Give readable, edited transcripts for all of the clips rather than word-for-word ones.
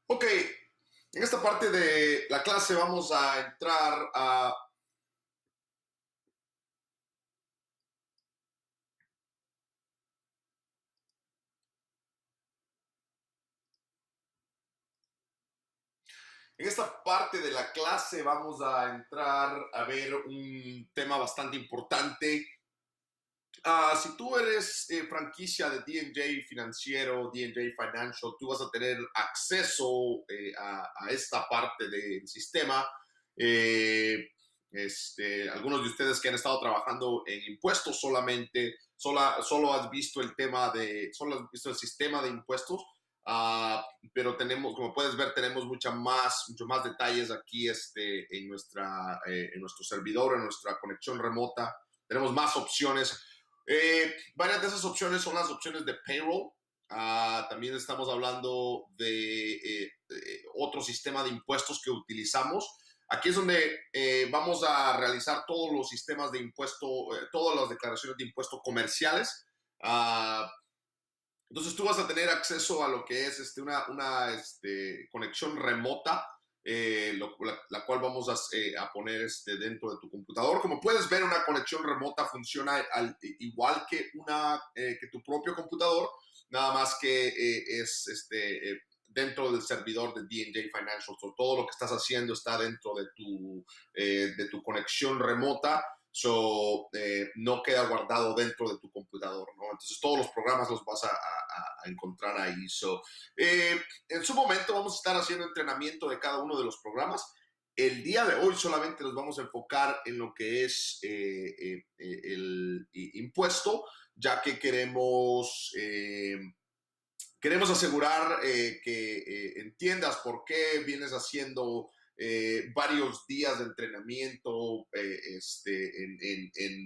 Ok, en esta parte de la clase vamos a entrar a... En esta parte de la clase vamos a entrar a ver un tema bastante importante. Si tú eres franquicia de D&J Financiero, D&J Financial, tú vas a tener acceso a esta parte del sistema. Algunos de ustedes que han estado trabajando en impuestos solo has visto solo has visto el sistema de impuestos. Pero tenemos, como puedes ver, tenemos mucho más detalles aquí en nuestro servidor, en nuestra conexión remota. Tenemos más opciones. Varias de esas opciones son las opciones de payroll. También estamos hablando de otro sistema de impuestos que utilizamos. Aquí es donde vamos a realizar todos los sistemas de impuesto, todas las declaraciones de impuestos comerciales. Entonces tú vas a tener acceso a lo que es una conexión remota, la cual vamos a poner dentro de tu computador. Como puedes ver, una conexión remota funciona igual que tu propio computador, nada más que dentro del servidor de D&J Financial. Todo lo que estás haciendo está dentro de tu conexión remota. No queda guardado dentro de tu computador, ¿no? Entonces todos los programas los vas a encontrar ahí. En su momento vamos a estar haciendo entrenamiento de cada uno de los programas. El día de hoy solamente nos vamos a enfocar en lo que es el impuesto, ya que queremos asegurar que entiendas por qué vienes haciendo varios días de entrenamiento en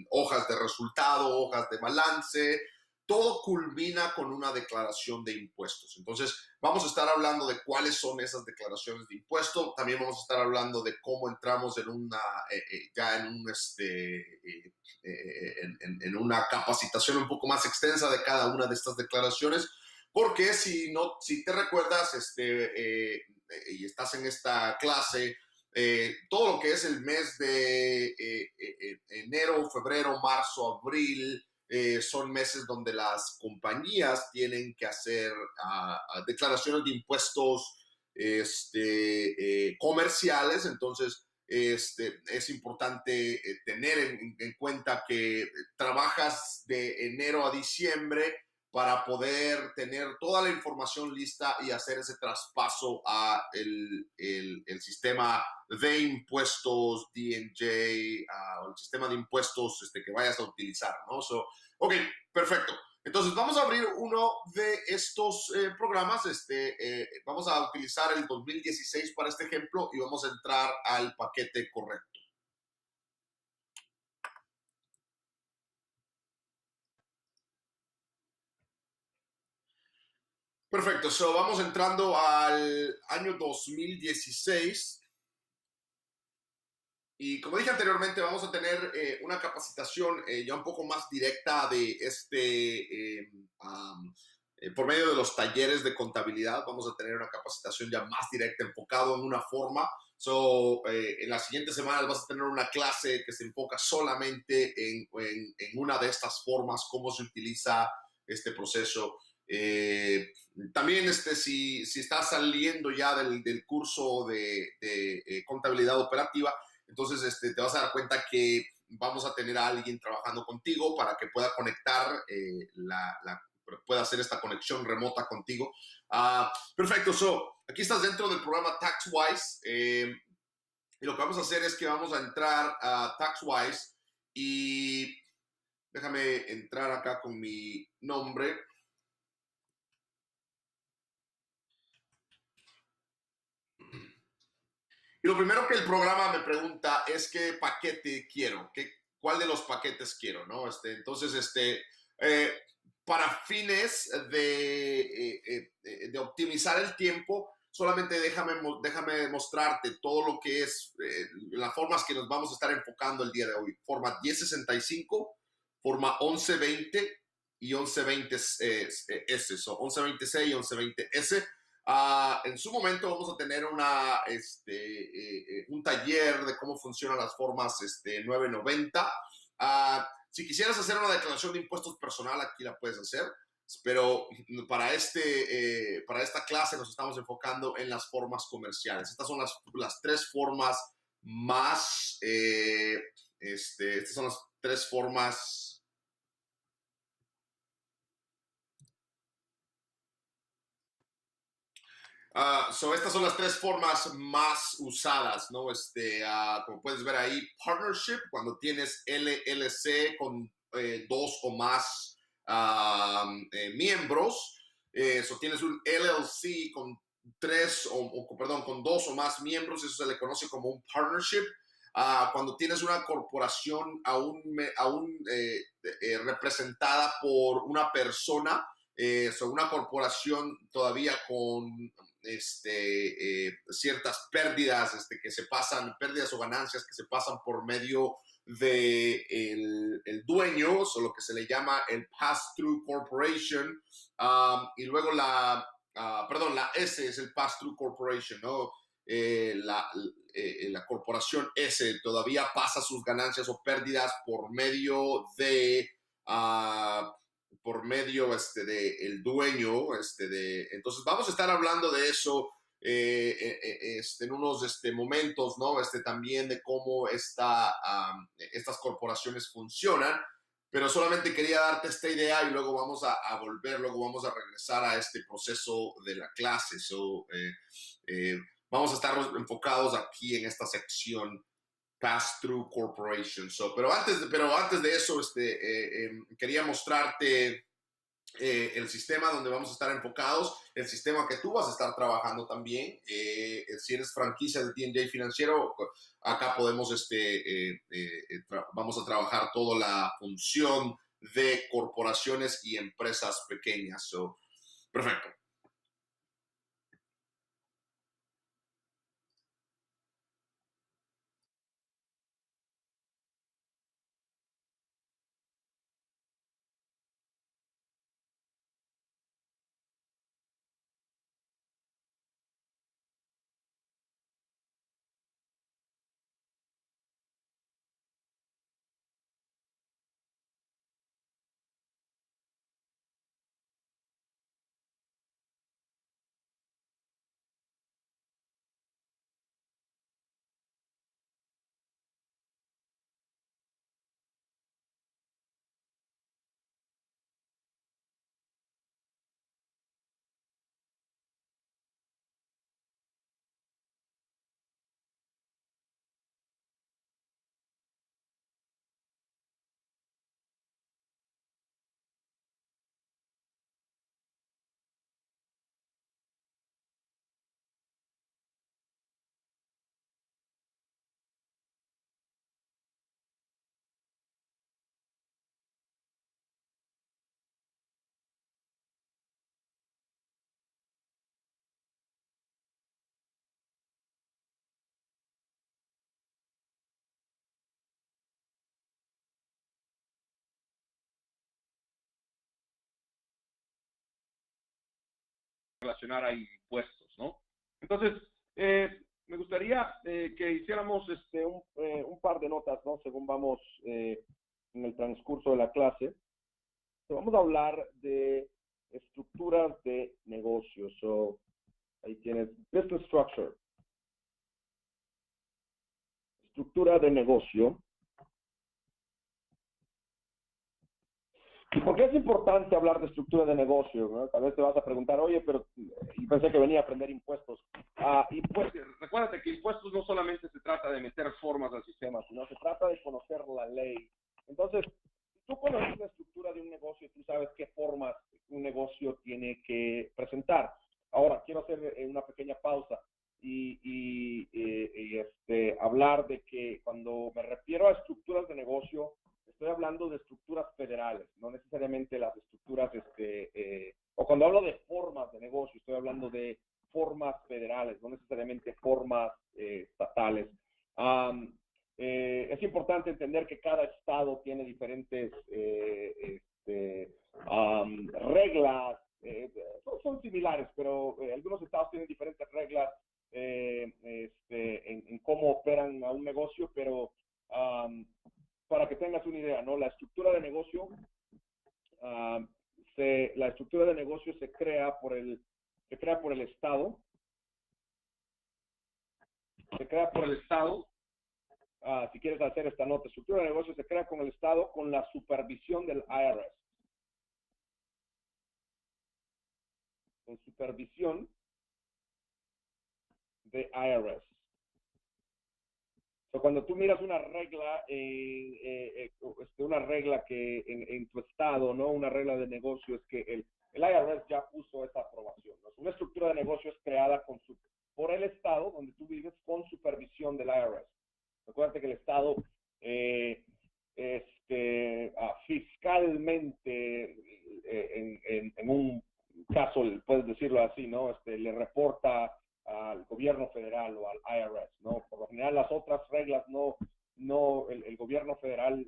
hojas de resultado, hojas de balance. Todo culmina con una declaración de impuestos. Entonces, vamos a estar hablando de cuáles son esas declaraciones de impuestos. También vamos a estar hablando de cómo entramos en una capacitación un poco más extensa de cada una de estas declaraciones. Porque si te recuerdas y estás en esta clase, todo lo que es el mes de enero, febrero, marzo, abril, son meses donde las compañías tienen que hacer declaraciones de impuestos comerciales. Entonces, es importante tener en cuenta que trabajas de enero a diciembre para poder tener toda la información lista y hacer ese traspaso a el sistema de impuestos D&J, o el sistema de impuestos que vayas a utilizar, ¿no? Ok, perfecto. Entonces, vamos a abrir uno de estos programas. Vamos a utilizar el 2016 para este ejemplo y vamos a entrar al paquete correcto. Perfecto, vamos entrando al año 2016 y como dije anteriormente vamos a tener una capacitación ya un poco más directa de por medio de los talleres de contabilidad. Vamos a tener una capacitación ya más directa, enfocado en una forma. En las siguientes semanas vas a tener una clase que se enfoca solamente en una de estas formas, cómo se utiliza este proceso. También si estás saliendo ya del curso de contabilidad operativa, entonces te vas a dar cuenta que vamos a tener a alguien trabajando contigo para que pueda conectar, pueda hacer esta conexión remota contigo. Perfecto, aquí estás dentro del programa TaxWise, y lo que vamos a hacer es que vamos a entrar a TaxWise y déjame entrar acá con mi nombre. Y lo primero que el programa me pregunta es qué paquete quiero, cuál de los paquetes quiero, ¿no? Entonces, para fines de optimizar el tiempo, solamente déjame mostrarte todo lo que es las formas que nos vamos a estar enfocando el día de hoy. Forma 1065, forma 1120 y 1120S, 1126 y 1120S. En su momento vamos a tener un taller de cómo funcionan las formas 990. Si quisieras hacer una declaración de impuestos personal, aquí la puedes hacer, pero para esta clase nos estamos enfocando en las formas comerciales. Estas son las tres formas más, estas son las tres formas. Estas son las tres formas más usadas, ¿no? Como puedes ver ahí, partnership, cuando tienes LLC con dos o más miembros. Tienes un LLC con con dos o más miembros, eso se le conoce como un partnership. Cuando tienes una corporación representada por una persona, una corporación todavía con ciertas pérdidas pérdidas o ganancias que se pasan por medio de el dueño, o lo que se le llama el pass-through corporation. Y luego la S es el pass-through corporation, ¿no? La corporación S todavía pasa sus ganancias o pérdidas por medio de de el dueño. Entonces vamos a estar hablando de eso en unos momentos, ¿no? También de cómo estas corporaciones funcionan, pero solamente quería darte esta idea y luego vamos luego vamos a regresar a este proceso de la clase. Vamos a estar enfocados aquí en esta sección Pass-Through Corporation. Pero antes de eso, quería mostrarte el sistema donde vamos a estar enfocados, el sistema que tú vas a estar trabajando también. Si eres franquicia de TNJ Financiero, acá podemos, vamos a trabajar toda la función de corporaciones y empresas pequeñas. Perfecto. Relacionar a impuestos, ¿no? Entonces, me gustaría que hiciéramos un par de notas, ¿no? Según vamos en el transcurso de la clase. Vamos a hablar de estructuras de negocios. Ahí tienes business structure. Estructura de negocio. ¿Y por qué es importante hablar de estructura de negocio? ¿No? Tal vez te vas a preguntar, oye, pero y pensé que venía a aprender impuestos. Recuérdate que impuestos no solamente se trata de meter formas al sistema, sino se trata de conocer la ley. Entonces, tú conoces la estructura de un negocio, tú sabes qué formas un negocio tiene que presentar. Ahora, quiero hacer una pequeña pausa y hablar de que cuando me refiero a estructuras de negocio, estoy hablando de estructuras federales, no necesariamente las estructuras, o cuando hablo de formas de negocio, estoy hablando de formas federales, no necesariamente formas estatales. Es importante entender que cada estado tiene diferentes reglas, son similares similares, pero algunos estados tienen diferentes reglas en cómo operan a un negocio, pero para que tengas una idea, ¿no? La estructura de negocio, la estructura de negocio se crea por el Estado. Se crea por el Estado. Si quieres hacer esta nota, estructura de negocio se crea con el Estado con la supervisión del IRS. Con supervisión de IRS. So, cuando tú miras una regla, una regla que en tu estado, ¿no? Una regla de negocio es que el IRS ya puso esa aprobación, ¿no? Una estructura de negocio es creada por el estado donde tú vives con supervisión del IRS. Recuerda que el estado fiscalmente, en un caso, puedes decirlo así, ¿no? Le reporta al gobierno federal o al IRS, ¿no? Por lo general las otras reglas el gobierno federal,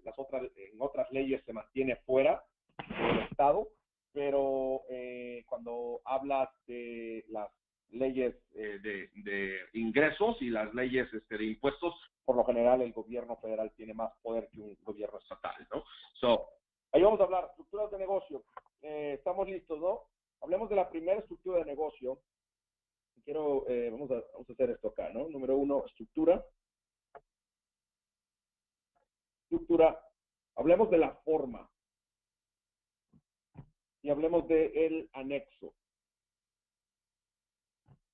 en otras leyes se mantiene fuera del Estado, pero cuando hablas de las leyes de ingresos y las leyes de impuestos, por lo general el gobierno federal tiene más poder que un gobierno estatal, ¿no? Ahí vamos a hablar, estructuras de negocio. Estamos listos, ¿no? Hablemos de la primera estructura de negocio. Vamos a hacer esto acá, ¿no? Número 1, estructura. Hablemos de la forma. Y hablemos del anexo.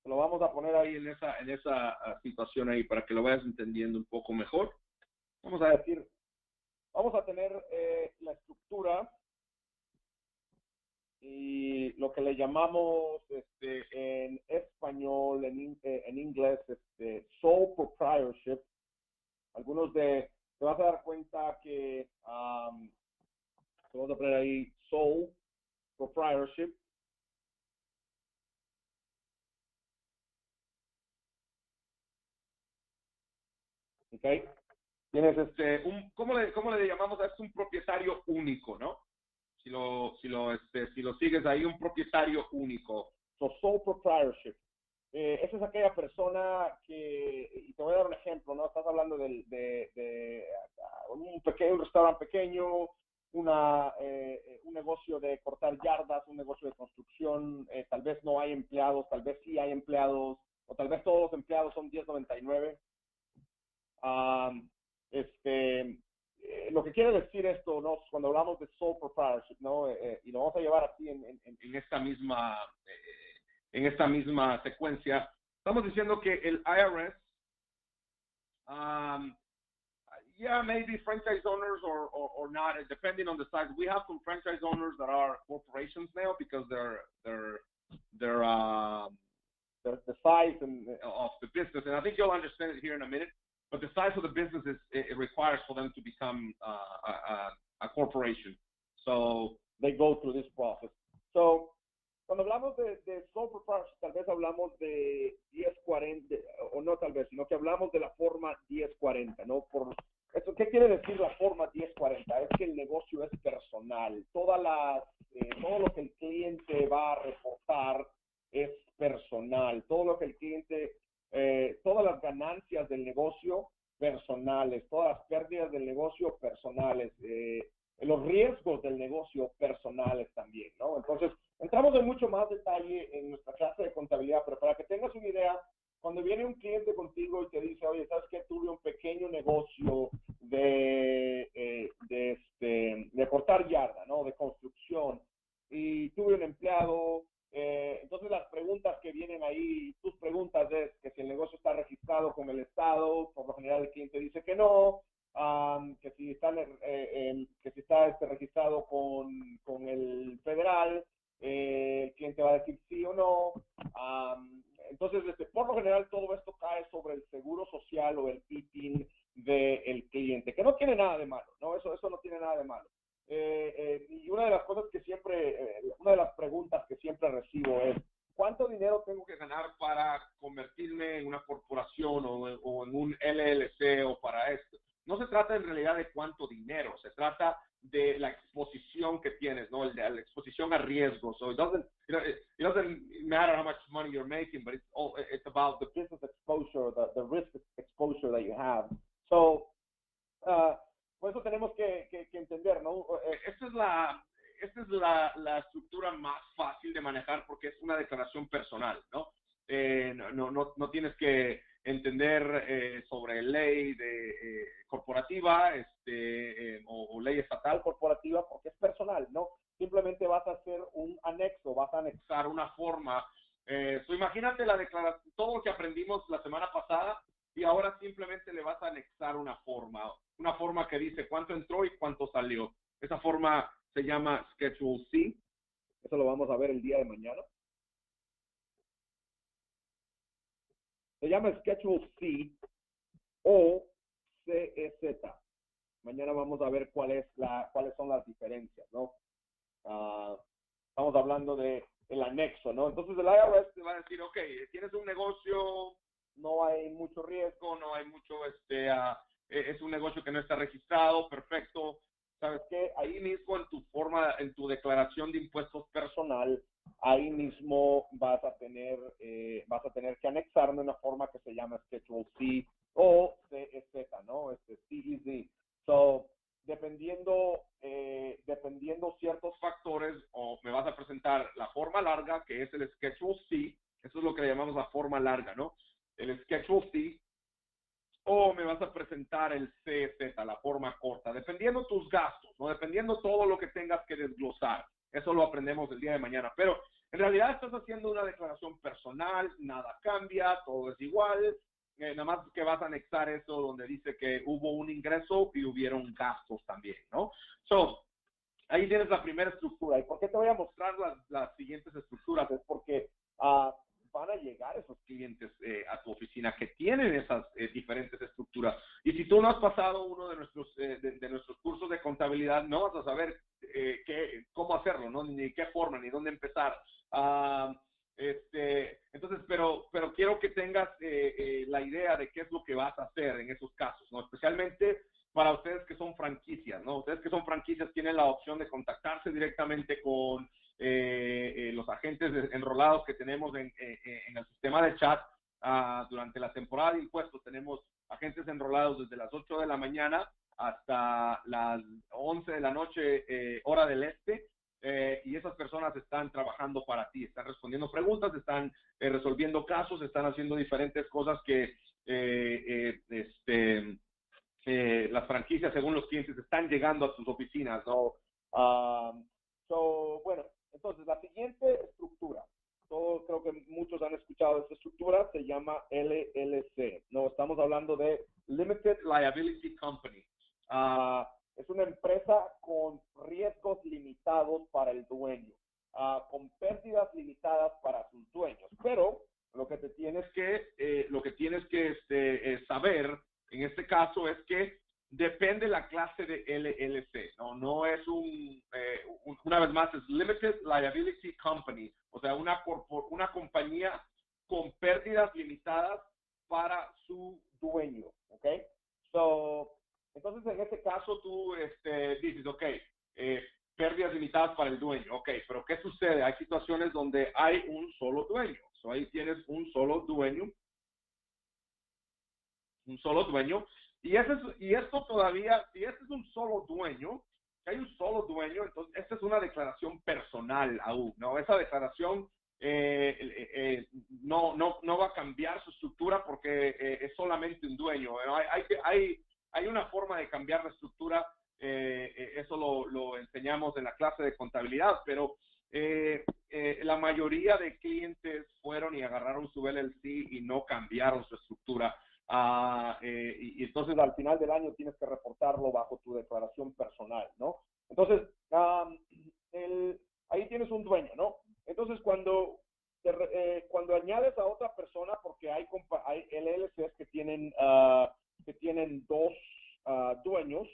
Lo vamos a poner ahí en esa situación ahí para que lo vayas entendiendo un poco mejor. Vamos a tener la estructura y lo que le llamamos en español, en inglés, sole proprietorship. Te vas a dar cuenta que vamos a poner ahí sole proprietorship. Okay. Tienes ¿cómo le llamamos a esto? Un propietario único, ¿no? Si lo sigues ahí, un propietario único. Sole proprietorship. Esa es aquella persona y te voy a dar un ejemplo, ¿no? Estás hablando de un restaurante pequeño, un negocio de cortar yardas, un negocio de construcción, tal vez no hay empleados, tal vez sí hay empleados, o tal vez todos los empleados son 1099. Lo que quiere decir esto, ¿no? Cuando hablamos de sole proprietorship, ¿no? Y lo vamos a llevar aquí en esta misma secuencia, estamos diciendo que el IRS, yeah, maybe franchise owners or not, depending on the size. We have some franchise owners that are corporations now because the size of the business, and I think you'll understand it here in a minute. But the size of the business it requires for them to become a corporation. So they go through this process. So cuando hablamos de sole proprietorship, tal vez hablamos de 1040, o no tal vez, sino que hablamos de la forma 1040, ¿no? ¿Qué quiere decir la forma 1040? Es que el negocio es personal. Todo lo que el cliente va a reportar es personal. Todo lo que el cliente todas las ganancias del negocio personales, todas las pérdidas del negocio personales, los riesgos del negocio personales también, ¿no? Entonces, entramos en mucho más detalle en nuestra clase de contabilidad, pero para que tengas una idea, cuando viene un cliente contigo y te dice, oye, ¿sabes qué? Tuve un pequeño negocio de cortar yarda, ¿no? De construcción, y tuve un empleado. Entonces las preguntas que vienen ahí, tus preguntas es que si el negocio está registrado con el Estado, por lo general el cliente dice que no, que si está registrado con el federal, el cliente va a decir sí o no. Entonces, por lo general todo esto cae sobre el seguro social o el PITIN del cliente, que no tiene nada de malo, ¿no? Eso no tiene nada de malo. Y una de las cosas una de las preguntas que siempre recibo es, ¿cuánto dinero tengo que ganar para convertirme en una corporación o en un LLC o para esto? No se trata en realidad de cuánto dinero, se trata de la exposición que tienes, ¿no? La exposición exposición a riesgo. So it doesn't, it doesn't matter how much money you're making, but it's about the business exposure, the risk exposure that you have. So, por eso tenemos que entender, ¿no? Esta es la estructura más fácil de manejar porque es una declaración personal, ¿no? No tienes que entender sobre ley corporativa o ley estatal corporativa porque es personal, ¿no? Simplemente vas a hacer un anexo, vas a anexar una forma. Imagínate la declaración, todo lo que aprendimos la semana pasada y ahora simplemente le vas a anexar una forma que dice cuánto entró y cuánto salió. Esa forma se llama Schedule C. Eso lo vamos a ver el día de mañana. Se llama Schedule C o CEZ. Mañana vamos a ver cuáles son las diferencias, ¿no? Estamos hablando de el anexo, ¿no? Entonces el IRS te va a decir, ok, tienes un negocio, no hay mucho riesgo, no hay mucho, es un negocio que no está registrado, perfecto. ¿Sabes qué? Ahí mismo en tu declaración de impuestos personal, ahí mismo vas a tener que anexarme una forma que se llama Schedule C o CEZ, ¿no? CEZ. So, dependiendo ciertos factores, o me vas a presentar la forma larga, que es el Schedule C, eso es lo que le llamamos la forma larga, ¿no? El Schedule C, o me vas a presentar el CZ, la forma corta, dependiendo tus gastos, ¿no? Dependiendo todo lo que tengas que desglosar. Eso lo aprendemos el día de mañana. Pero en realidad estás haciendo una declaración personal, nada cambia, todo es igual. Nada más que vas a anexar eso donde dice que hubo un ingreso y hubieron gastos también, ¿no? Ahí tienes la primera estructura. ¿Y por qué te voy a mostrar las siguientes estructuras? Es porque van a llegar esos clientes a tu oficina que tienen esas diferentes estructuras. Y si tú no has pasado uno de nuestros cursos de contabilidad, no vas a saber cómo hacerlo, ¿no? Ni qué forma, ni dónde empezar. Entonces, pero quiero que tengas la idea de qué es lo que vas a hacer en esos casos, ¿no? Especialmente para ustedes que son franquicias, ¿no? Ustedes que son franquicias tienen la opción de contactarse directamente con los agentes enrolados que tenemos en el sistema de chat. Durante la temporada de impuestos tenemos agentes enrolados desde las 8 de la mañana hasta las 11 de la noche, hora del este, y esas personas están trabajando para ti, están respondiendo preguntas, están resolviendo casos, están haciendo diferentes cosas que las franquicias, según los clientes, están llegando a sus oficinas, ¿no? Bueno, entonces la siguiente estructura, creo que muchos han escuchado esta estructura, se llama LLC, ¿no? Estamos hablando de Limited Liability Company. Es una empresa con riesgos limitados para el dueño, con pérdidas limitadas para sus dueños, pero lo que tienes que saber en este caso es que depende la clase de LLC, no es una vez más, es Limited Liability Company, o sea, una compañía con pérdidas limitadas para su dueño, ¿ok? Entonces, en este caso, tú dices, ok, pérdidas limitadas para el dueño, ok, pero ¿qué sucede? Hay situaciones donde hay un solo dueño, ahí tienes un solo dueño, y esto todavía, si este es un solo dueño, si hay un solo dueño, entonces esta es una declaración personal aún, ¿no? Esa declaración no va a cambiar su estructura porque es solamente un dueño, ¿no? Hay una forma de cambiar la estructura, eso lo enseñamos en la clase de contabilidad, pero la mayoría de clientes fueron y agarraron su LLC y no cambiaron su estructura. Y entonces al final del año tienes que reportarlo bajo tu declaración personal, ¿no? Entonces, ahí tienes un dueño, ¿no? Entonces, cuando añades a otra persona, porque hay LLCs que tienen dos dueños,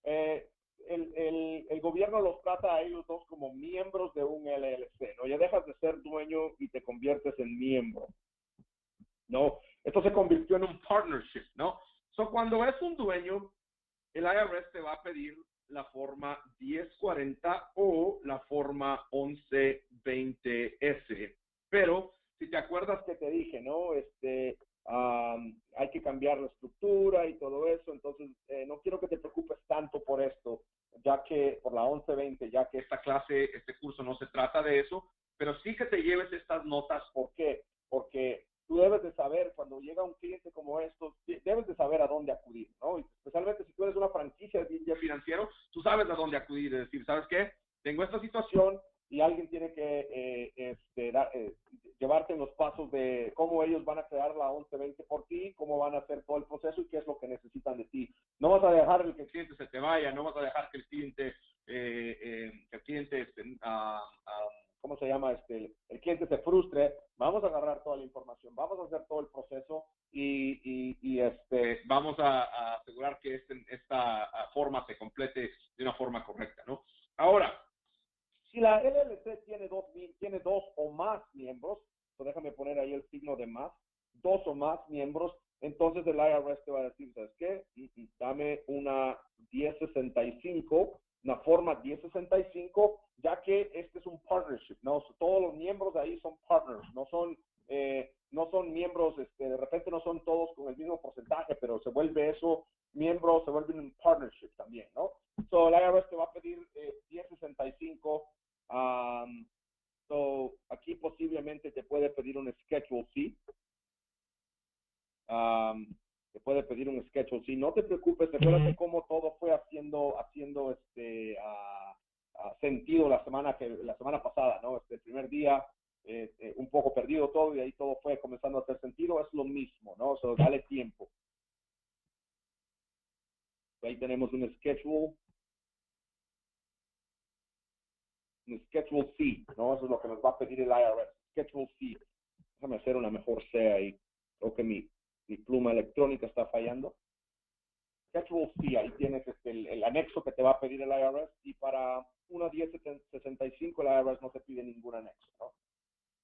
el gobierno los trata a ellos dos como miembros de un LLC, ¿no? Ya dejas de ser dueño y te conviertes en miembro, ¿no? Esto se convirtió en un partnership, ¿no? Cuando es un dueño, el IRS te va a pedir la forma 1040 o la forma 1120S. Pero, si te acuerdas que te dije, ¿no? Hay que cambiar la estructura y todo eso, entonces no quiero que te preocupes tanto por esto, ya que por la 1120, ya que esta clase, este curso no se trata de eso, pero sí que te lleves estas notas. ¿Por qué? Porque tú debes de saber, cuando llega un cliente como estos, debes de saber a dónde acudir, ¿no? Y especialmente si tú eres una franquicia de financiero, tú sabes a dónde acudir, es decir, ¿sabes qué? Tengo esta situación y alguien tiene que llevarte en los pasos de cómo ellos van a crear la 1120 por ti, cómo van a hacer todo el proceso y qué es lo que necesitan de ti. No vas a dejar que el cliente se te vaya, no vas a dejar que el cliente, ¿cómo se llama? El cliente se frustre. Vamos a agarrar toda la información, vamos a hacer todo el proceso y vamos a asegurar que esta forma se complete de una forma correcta, ¿no? Ahora, si la LLC tiene dos o más miembros, pues déjame poner ahí el signo de más, dos o más miembros, entonces el IRS te va a decir, ¿sabes qué? Dame una 1065, una forma 1065, ya que este es un partnership, ¿no? Todos los miembros de ahí son partners, no son miembros, de repente no son todos con el mismo porcentaje, pero se vuelve eso, miembros se vuelven un partnership también, ¿no? So, el IRS te va a pedir 1065. Aquí posiblemente te puede pedir un Schedule C. Te puede pedir un Schedule C. No te preocupes, recuérdate cómo todo fue haciendo sentido la semana pasada, ¿no? El primer día un poco perdido todo y ahí todo fue comenzando a hacer sentido. Es lo mismo, ¿no? So, dale tiempo. Ahí tenemos un Schedule C, ¿no? Eso es lo que nos va a pedir el IRS. Schedule C. Déjame hacer una mejor C ahí. Creo que mi pluma electrónica está fallando. Schedule C, ahí tienes el anexo que te va a pedir el IRS, y para una 1065 el IRS no te pide ningún anexo, ¿no?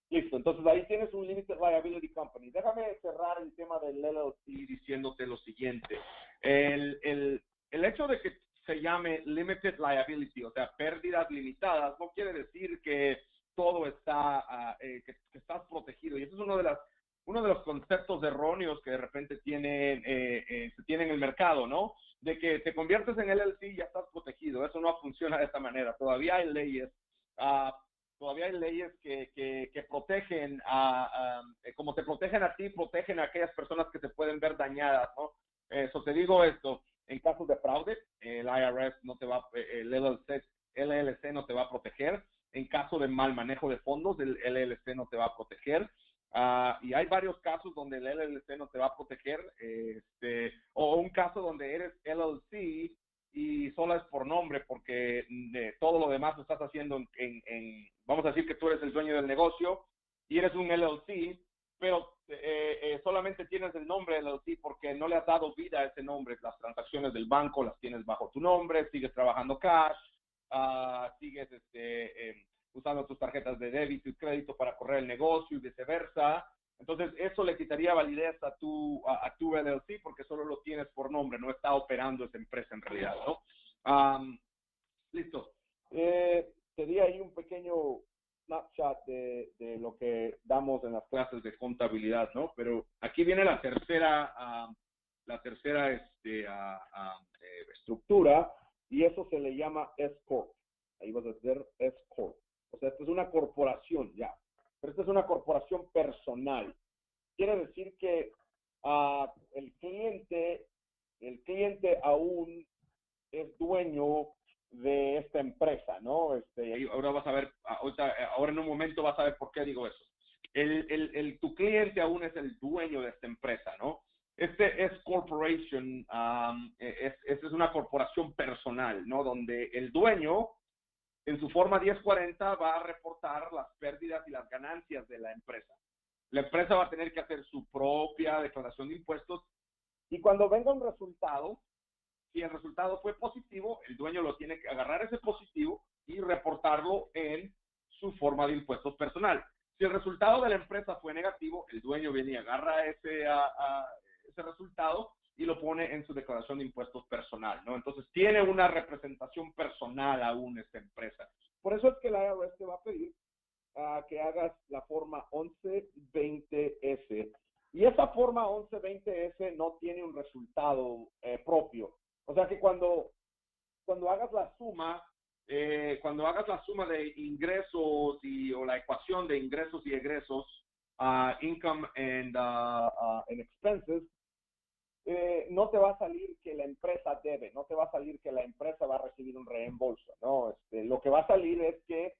Listo, entonces ahí tienes un Limited Liability Company. Déjame cerrar el tema del LLC diciéndote lo siguiente. El hecho de que se llame Limited Liability, o sea, pérdidas limitadas, no quiere decir que todo está, que estás protegido. Y eso es uno de los conceptos erróneos que de repente se tienen en el mercado, ¿no? De que te conviertes en LLC y ya estás protegido. Eso no funciona de esta manera. Todavía hay leyes que protegen como te protegen a ti, protegen a aquellas personas que se pueden ver dañadas, ¿no? Eso te digo esto, en casos de fraude, el IRS no te va, el LLC no te va a proteger. En caso de mal manejo de fondos, el LLC no te va a proteger. Y hay varios casos donde el LLC no te va a proteger, o un caso donde eres LLC y solo es por nombre, porque todo lo demás lo estás haciendo vamos a decir que tú eres el dueño del negocio y eres un LLC, pero solamente tienes el nombre LLC porque no le has dado vida a ese nombre. Las transacciones del banco las tienes bajo tu nombre, sigues trabajando cash, sigues usando tus tarjetas de débito y crédito para correr el negocio y viceversa. Entonces, eso le quitaría validez a tu LLC porque solo lo tienes por nombre, no está operando esa empresa en realidad, ¿no? Listo. Te di ahí un pequeño snapshot de lo que damos en las clases de contabilidad, ¿no? Pero aquí viene la tercera estructura, y eso se le llama S-Corp. Ahí vas a hacer S-Corp. O sea, esto es una corporación ya. Pero esta es una corporación personal. Quiere decir que el cliente aún es dueño de esta empresa, ¿no? Y ahora vas a ver, ahora en un momento vas a ver por qué digo eso. Tu cliente aún es el dueño de esta empresa, ¿no? Este es corporation, es una corporación personal, ¿no? Donde el dueño, en su forma 1040, va a reportar las pérdidas y las ganancias de la empresa. La empresa va a tener que hacer su propia declaración de impuestos, y cuando venga un resultado, si el resultado fue positivo, el dueño lo tiene que agarrar ese positivo y reportarlo en su forma de impuestos personal. Si el resultado de la empresa fue negativo, el dueño viene y agarra ese resultado y lo pone en su declaración de impuestos personal, ¿no? Entonces tiene una representación personal aún esta empresa. Por eso es IRS te va a pedir que hagas la forma 1120S. Y esa forma 1120S no tiene un resultado propio. O sea que cuando hagas la suma, de ingresos o la ecuación de ingresos y egresos, income and expenses, no te va a salir que la empresa debe, no te va a salir que la empresa va a recibir un reembolso, ¿no? Lo que va a salir es que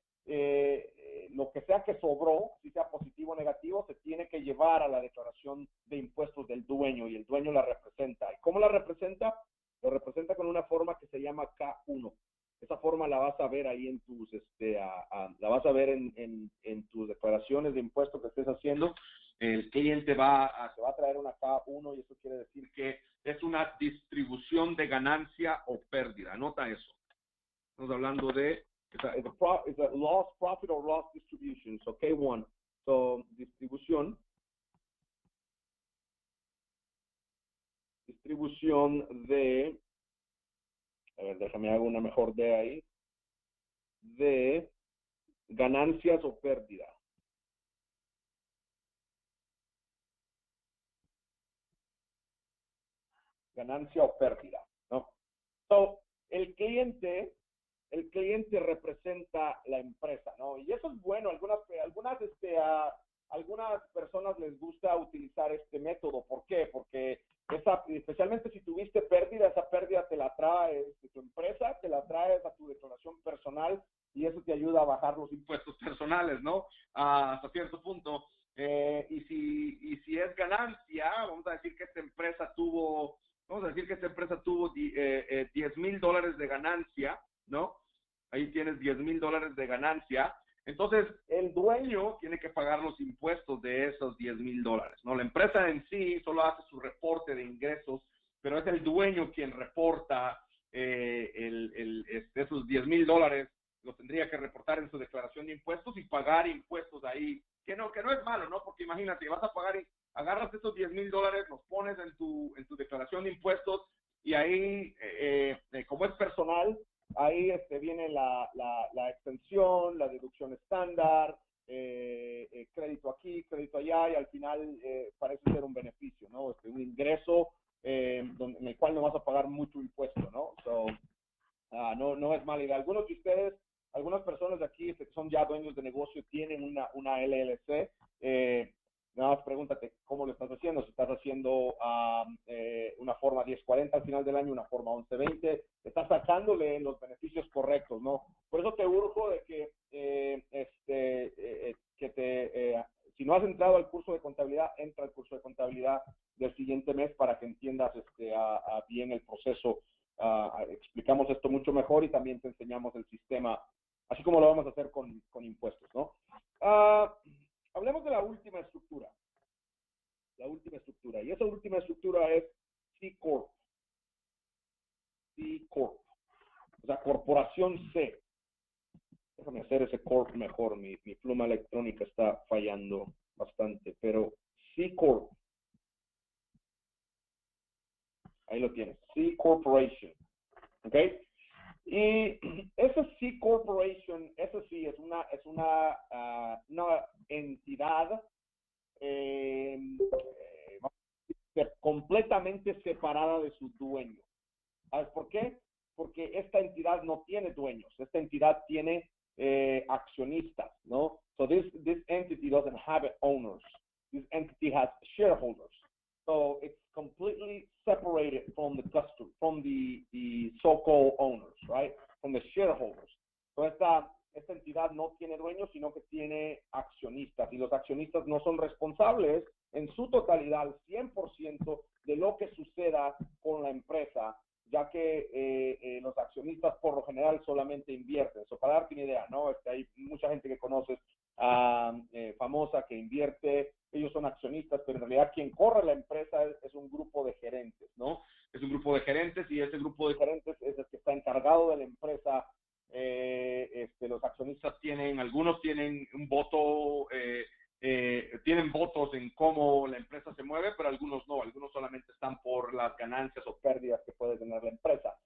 lo que sea que sobró, si sea positivo o negativo, se tiene que llevar a la declaración de impuestos del dueño y el dueño la representa. ¿Y cómo la representa? Lo representa con una forma que se llama K1. Esa forma la vas a ver ahí en tus, la vas a ver en tus declaraciones de impuestos que estés haciendo. El cliente te va a traer una K1 y eso quiere decir que es una distribución de ganancia o pérdida. Anota eso. Estamos hablando de it's a loss, profit or loss distribution. So K1. So distribución de, a ver, déjame hago una mejor de ahí, de ganancias o pérdida. Ganancia o pérdida, ¿no? So, el cliente representa la empresa, ¿no? Y eso es bueno. Algunas personas les gusta utilizar este método. ¿Por qué? Porque especialmente si tuviste pérdida, esa pérdida te la traes de tu empresa, te la traes a tu declaración personal y eso te ayuda a bajar los impuestos personales, ¿no? Hasta cierto punto. Y si es ganancia, vamos a decir que esta empresa tuvo $10,000 de ganancia, ¿no? Ahí tienes $10,000 de ganancia. Entonces, el dueño tiene que pagar los impuestos de esos $10,000, ¿no? La empresa en sí solo hace su reporte de ingresos, pero es el dueño quien reporta esos $10,000, lo tendría que reportar en su declaración de impuestos y pagar impuestos ahí, que no es malo, ¿no? Porque imagínate, vas a pagar, agarras esos $10,000, los pones en tu declaración de impuestos y ahí, como es personal, ahí viene la extensión, la deducción estándar, crédito aquí, crédito allá, y al final parece ser un beneficio, ¿no? Un ingreso en el cual no vas a pagar mucho impuesto, ¿no? So, no es mala idea. Algunas personas de aquí que son ya dueños de negocio tienen una LLC. Nada más pregúntate cómo lo estás haciendo. Si estás haciendo una forma 1040 al final del año, una forma 1120, estás sacándole los beneficios correctos, ¿no? Por eso te urjo de que si no has entrado al curso de contabilidad, entra al curso de contabilidad del siguiente mes para que entiendas bien el proceso. Explicamos esto mucho mejor y también te enseñamos el sistema, así como lo vamos a hacer con impuestos, ¿no? Hablemos de la última estructura. Y esa última estructura es C Corp. C Corp. O sea, corporación C. Déjame hacer ese Corp mejor. Mi pluma electrónica está fallando bastante, pero C Corp. Ahí lo tienes. C Corporation. ¿Ok? Y esa C Corporation, eso sí, es una entidad completamente separada de su dueño. ¿Sabes por qué? Porque esta entidad no tiene dueños. Esta entidad tiene accionistas, ¿no? So this entity doesn't have owners. This entity has shareholders. So it's completely separated from the so-called owners, right? From the shareholders. So esta entidad no tiene dueños, sino que tiene accionistas. Y los accionistas no son responsables en su totalidad, al 100%, de lo que suceda con la empresa, ya que los accionistas por lo general solamente invierten. Eso para darte una idea, ¿no? Hay mucha gente que conoces famosa que invierte, ellos son accionistas, pero en realidad quien corre la empresa es un grupo de gerentes, ¿no? Es un grupo de gerentes y ese grupo de gerentes es el que está encargado de la empresa. Los accionistas algunos tienen un voto, tienen votos en cómo la empresa se mueve, pero algunos no, algunos solamente están por las ganancias o pérdidas que puede tener la empresa.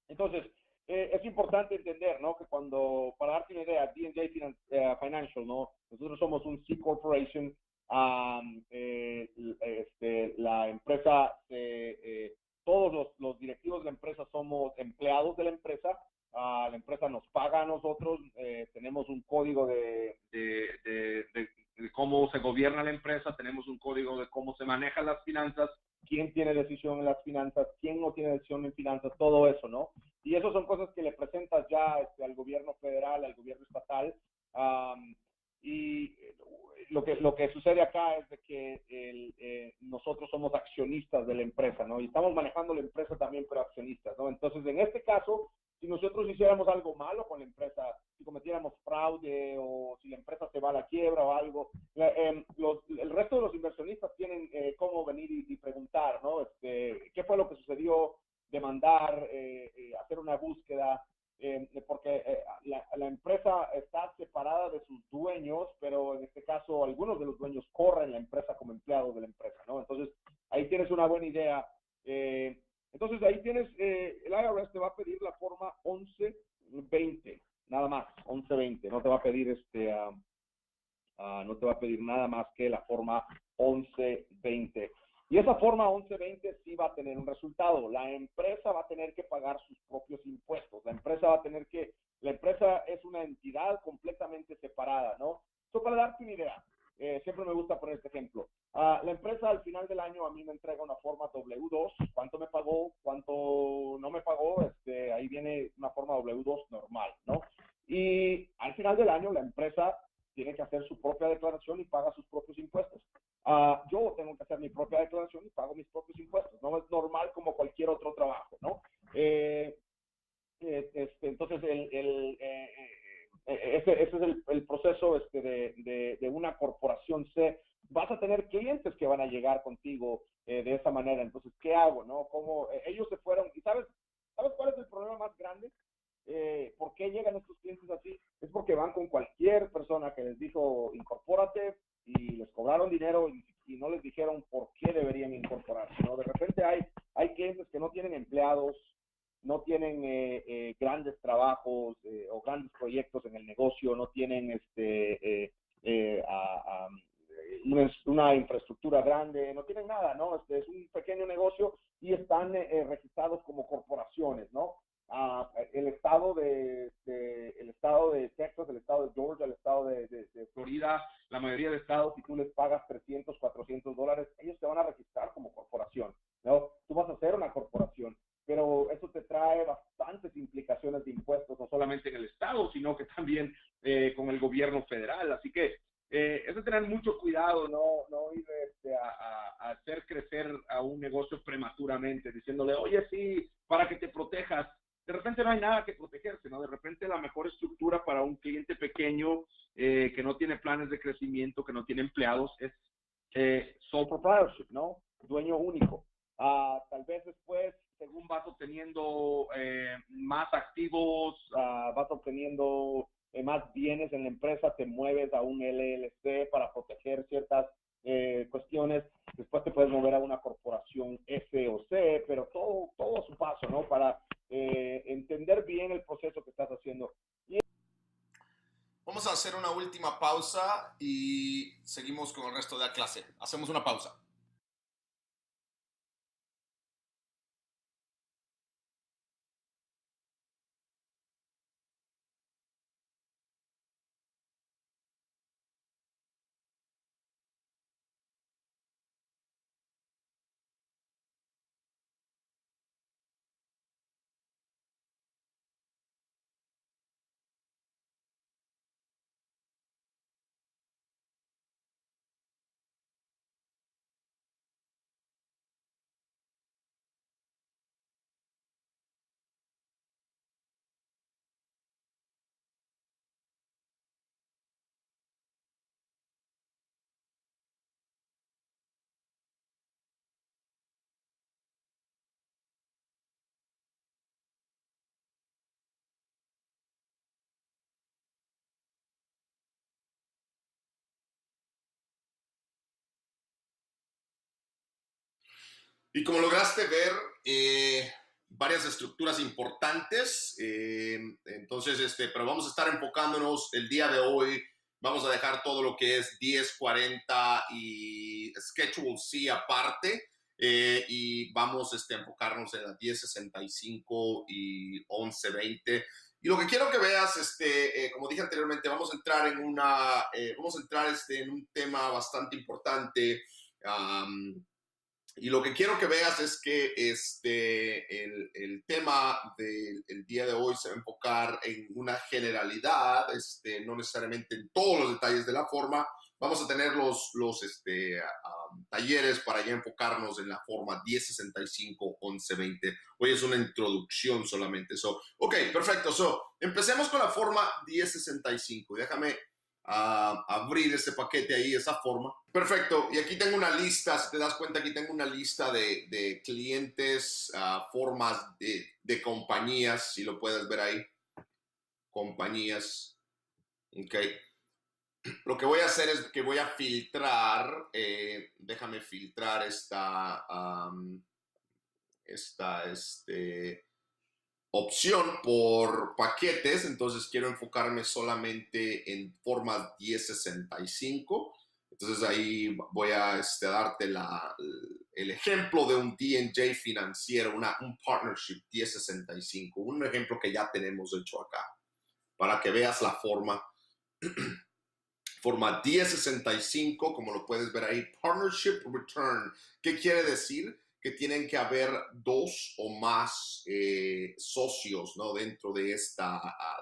Entonces, es importante entender, ¿no? Que cuando, para darte una idea, D&J Financial, ¿no? Nosotros somos un C Corporation. La empresa, todos los directivos de la empresa somos empleados de la empresa. La empresa nos paga a nosotros. Tenemos un código de cómo se gobierna la empresa, tenemos un código de cómo se manejan las finanzas, quién tiene decisión en las finanzas, quién no tiene decisión en finanzas, todo eso, ¿no? Y eso son cosas que le presentas ya al gobierno federal, al gobierno estatal. Um, y lo que sucede acá es de que nosotros somos accionistas de la empresa, ¿no? Y estamos manejando la empresa también, pero accionistas, ¿no? Entonces, en este caso, si nosotros hiciéramos algo malo con la empresa, si cometiéramos fraude o si la empresa se va a la quiebra o algo, el resto de los inversionistas tienen cómo venir y preguntar, ¿no? ¿Qué fue lo que sucedió? Demandar, hacer una búsqueda, porque la empresa está separada de sus dueños, pero en este caso algunos de los dueños corren la empresa como empleados de la empresa, ¿no? Entonces, ahí tienes una buena idea. Entonces, ahí tienes, el IRS te va a pedir la forma 1120, nada más, 1120, no te va a pedir no te va a pedir nada más que la forma 1120. Y esa forma 1120 sí va a tener un resultado. La empresa va a tener que pagar sus propios impuestos. La empresa es una entidad completamente separada, ¿no? Eso para darte una idea. Siempre me gusta poner este ejemplo. La empresa al final del año a mí me entrega una forma W2, cuánto me pagó, cuánto no me pagó, ahí viene una forma W2 normal, ¿no? Y al final del año la empresa tiene que hacer su propia declaración y paga sus propios impuestos. Yo tengo que hacer mi propia declaración y pago mis propios impuestos. No es normal como cualquier otro trabajo, ¿no? Entonces, ese es el proceso de una corporación C. Vas a tener clientes que van a llegar contigo de esa manera. Entonces, ¿qué hago? ¿No? ¿Cómo ellos se fueron? ¿Y sabes cuál es el problema más grande? ¿Por qué llegan estos clientes así? Es porque van con cualquier persona que les dijo incorpórate y les cobraron dinero y no les dijeron por qué deberían incorporarse, ¿no? De repente hay clientes que no tienen empleados, no tienen grandes trabajos o grandes proyectos en el negocio, no tienen una infraestructura grande, no tienen nada, ¿no? Es un pequeño negocio y están registrados como corporaciones, ¿no? El estado el estado de Texas, el estado de Georgia, el estado de Florida, la mayoría de estados, si tú les pagas $300, $400, ellos te van a registrar como corporación, ¿no? Tú vas a ser una corporación, pero eso te trae bastantes implicaciones de impuestos, no solamente en el estado, sino que también con el gobierno federal. Así que es de tener mucho cuidado, no ir a hacer crecer a un negocio prematuramente, diciéndole, oye, sí, para que te protejas. De repente no hay nada que protegerse, ¿no? De repente la mejor estructura para un cliente pequeño que no tiene planes de crecimiento, que no tiene empleados, es sole proprietorship, ¿no? Dueño único. Tal vez después, según vas obteniendo más activos, vas obteniendo más bienes en la empresa, te mueves a un LLC para proteger ciertas cuestiones. Después te puedes mover a una corporación F o C, pero todo a su paso, ¿no? Para entender bien el proceso que estás haciendo. Vamos a hacer una última pausa y seguimos con el resto de la clase. Hacemos una pausa. Y como lograste ver, varias estructuras importantes. Entonces, pero vamos a estar enfocándonos el día de hoy. Vamos a dejar todo lo que es 1040 y Schedule C aparte. Y vamos a enfocarnos en la 1065 y 1120. Y lo que quiero que veas, como dije anteriormente, vamos a entrar en en un tema bastante importante. Y lo que quiero que veas es que el tema del día de hoy se va a enfocar en una generalidad, no necesariamente en todos los detalles de la forma. Vamos a tener los talleres para ya enfocarnos en la forma 1065, 1120. Hoy es una introducción solamente. Ok, perfecto. Empecemos con la forma 1065. Déjame abrir ese paquete ahí, esa forma. Perfecto. Y aquí tengo una lista, si te das cuenta, aquí tengo una lista de clientes, formas de compañías, si lo puedes ver ahí. Compañías. Ok. Lo que voy a hacer es que voy a filtrar, déjame filtrar opción por paquetes. Entonces quiero enfocarme solamente en formas 1065. Entonces ahí voy a darte el ejemplo de un D&J financiero, un partnership 1065, un ejemplo que ya tenemos hecho acá, para que veas la forma. Forma 1065, como lo puedes ver ahí, partnership return. ¿Qué quiere decir? Que tienen que haber dos o más socios, ¿no? Dentro de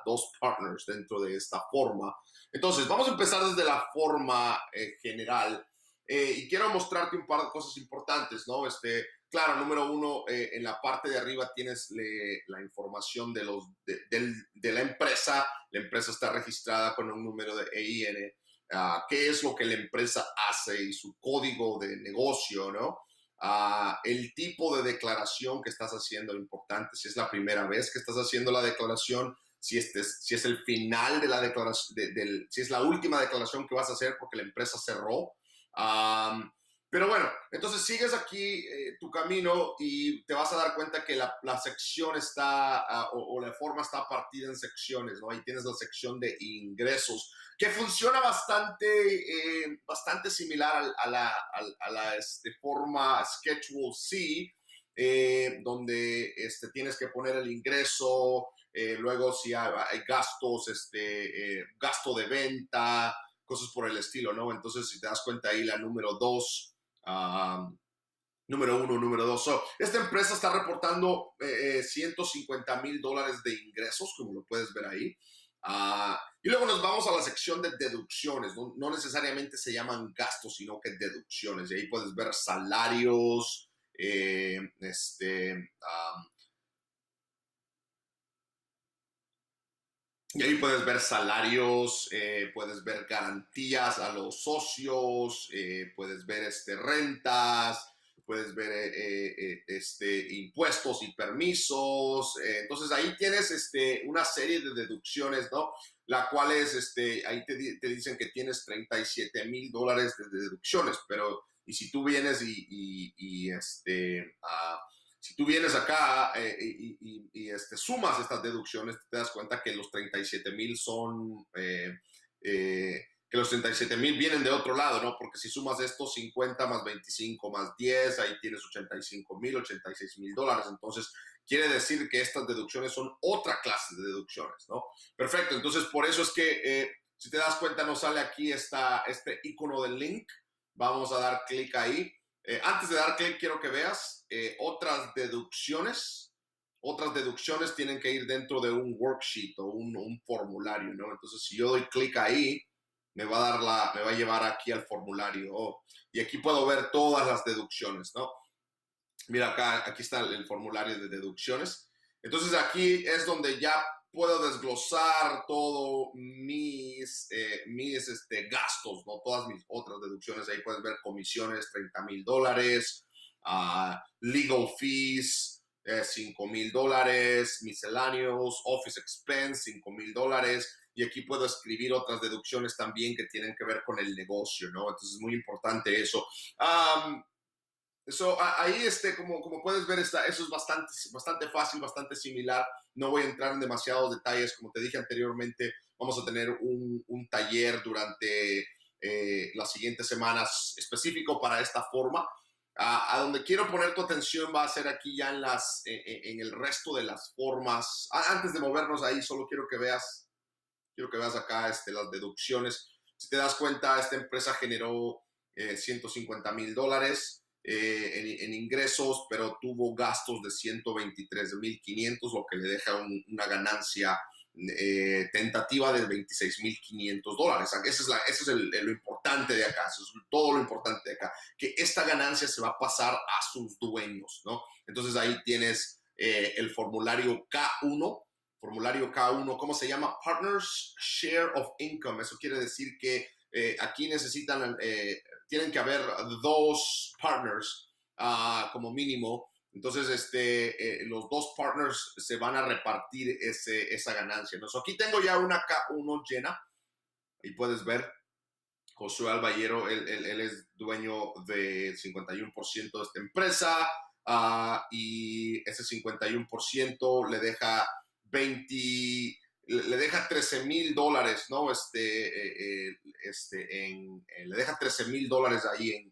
dos partners dentro de esta forma. Entonces, vamos a empezar desde la forma general. Y quiero mostrarte un par de cosas importantes, ¿no? Claro, número uno, en la parte de arriba tienes la información de la empresa. La empresa está registrada con un número de EIN. Qué es lo que la empresa hace y su código de negocio, ¿no? El tipo de declaración que estás haciendo, importante, si es la primera vez que estás haciendo la declaración, si es el final de la declaración, si es la última declaración que vas a hacer porque la empresa cerró. Pero bueno, entonces sigues aquí tu camino y te vas a dar cuenta que la sección está, o la forma está partida en secciones, ¿no? Ahí tienes la sección de ingresos, que funciona bastante similar a la forma Schedule C, donde tienes que poner el ingreso, luego si hay gastos, gasto de venta, cosas por el estilo, ¿no? Entonces, si te das cuenta ahí, la número 2, número 1, número 2. Esta empresa está reportando $150,000 de ingresos, como lo puedes ver ahí. Y luego nos vamos a la sección de deducciones. No necesariamente se llaman gastos, sino que deducciones. Y ahí puedes ver salarios, y ahí puedes ver salarios, puedes ver garantías a los socios, puedes ver rentas, puedes ver impuestos y permisos. Entonces ahí tienes una serie de deducciones, ¿no? La cual es, ahí te dicen que tienes $37,000 de deducciones, pero y si tú vienes si tú vienes acá sumas estas deducciones, te das cuenta que los 37,000 son, que los 37,000 vienen de otro lado, ¿no? Porque si sumas estos 50 más 25 más 10, ahí tienes 85,000, $86,000. Entonces, quiere decir que estas deducciones son otra clase de deducciones, ¿no? Perfecto, entonces por eso es que, si te das cuenta, nos sale aquí este icono del link. Vamos a dar clic ahí. Antes de dar clic, quiero que veas otras deducciones. Otras deducciones tienen que ir dentro de un worksheet o un formulario, ¿no? Entonces, si yo doy clic ahí, me va a llevar aquí al formulario. Y aquí puedo ver todas las deducciones, ¿no? Mira, aquí está el formulario de deducciones. Entonces, aquí es donde ya puedo desglosar todos mis gastos, ¿no? Todas mis otras deducciones. Ahí puedes ver comisiones, $30,000, legal fees, $5,000, misceláneos, office expense, $5,000. Y aquí puedo escribir otras deducciones también que tienen que ver con el negocio, ¿no? Entonces es muy importante eso. Ahí, como puedes ver, eso es bastante fácil, bastante similar. No voy a entrar en demasiados detalles. Como te dije anteriormente, vamos a tener un taller durante las siguientes semanas específico para esta forma. A donde quiero poner tu atención va a ser aquí ya en el resto de las formas. Antes de movernos ahí, solo quiero que veas acá las deducciones. Si te das cuenta, esta empresa generó $150,000 en ingresos, pero tuvo gastos de 123,500, lo que le deja una ganancia tentativa de $26,500. Eso es lo importante de acá, eso es todo lo importante de acá, que esta ganancia se va a pasar a sus dueños, ¿no? Entonces ahí tienes el formulario K1. Formulario K1, ¿cómo se llama? Partners Share of Income. Eso quiere decir que aquí tienen que haber dos partners como mínimo. Entonces, los dos partners se van a repartir esa ganancia, ¿no? Aquí tengo ya una K1 llena y puedes ver Josué Alballero, él es dueño del 51% de esta empresa y ese 51% le deja $13,000, ¿no? Le deja $13,000 ahí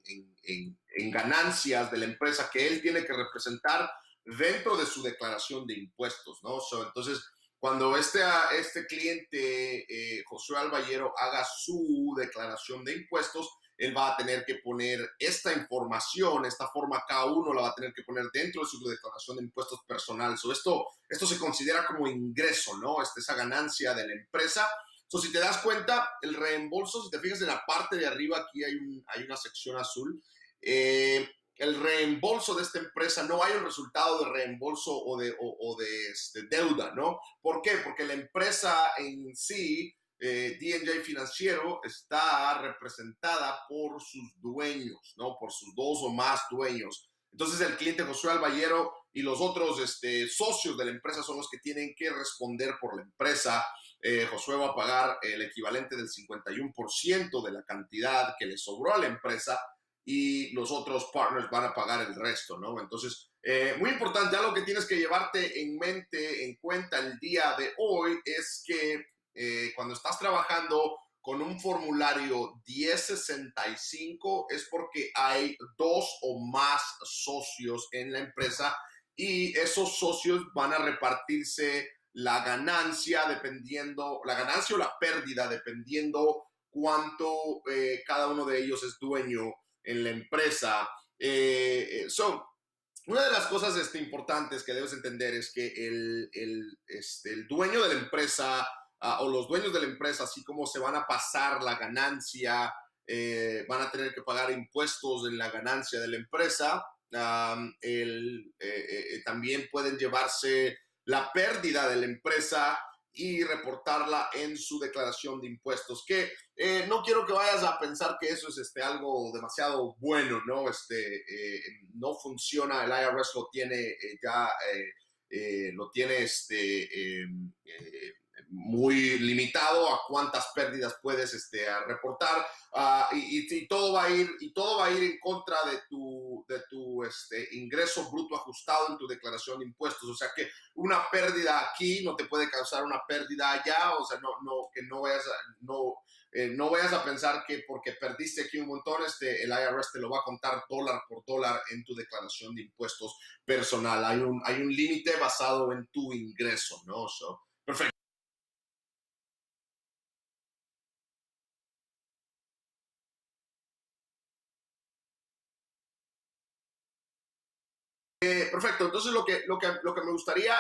en ganancias de la empresa que él tiene que representar dentro de su declaración de impuestos, ¿no? Entonces, cuando este cliente, Josué Alballero, haga su declaración de impuestos, él va a tener que poner esta información, esta forma K1 la va a tener que poner dentro de su declaración de impuestos personal. Esto se considera como ingreso, ¿no? Esa ganancia de la empresa. Si te das cuenta, el reembolso, si te fijas en la parte de arriba, aquí hay una sección azul. El reembolso de esta empresa, no hay un resultado de reembolso o de deuda, ¿no? ¿Por qué? Porque la empresa en sí, D&J Financiero, está representada por sus dueños, ¿no? Por sus dos o más dueños. Entonces el cliente Josué Alballero y los otros socios de la empresa son los que tienen que responder por la empresa. Josué va a pagar el equivalente del 51% de la cantidad que le sobró a la empresa y los otros partners van a pagar el resto, ¿no? Entonces, muy importante, algo que tienes que llevarte en cuenta el día de hoy es que cuando estás trabajando con un formulario 1065 es porque hay dos o más socios en la empresa y esos socios van a repartirse la ganancia o la pérdida dependiendo cuánto cada uno de ellos es dueño en la empresa. Una de las cosas importantes que debes entender es que el dueño de la empresa o los dueños de la empresa, así como se van a pasar la ganancia, van a tener que pagar impuestos en la ganancia de la empresa. También pueden llevarse la pérdida de la empresa y reportarla en su declaración de impuestos, que no quiero que vayas a pensar que eso es algo demasiado bueno, ¿no? No funciona, el IRS lo tiene muy limitado a cuántas pérdidas puedes reportar y todo va a ir en contra de tu ingreso bruto ajustado en tu declaración de impuestos. O sea que una pérdida aquí no te puede causar una pérdida allá. O sea, no vayas a pensar que porque perdiste aquí un montón, el IRS te lo va a contar dólar por dólar en tu declaración de impuestos personal. Hay un límite basado en tu ingreso, ¿no? Perfecto. Perfecto, entonces lo que me gustaría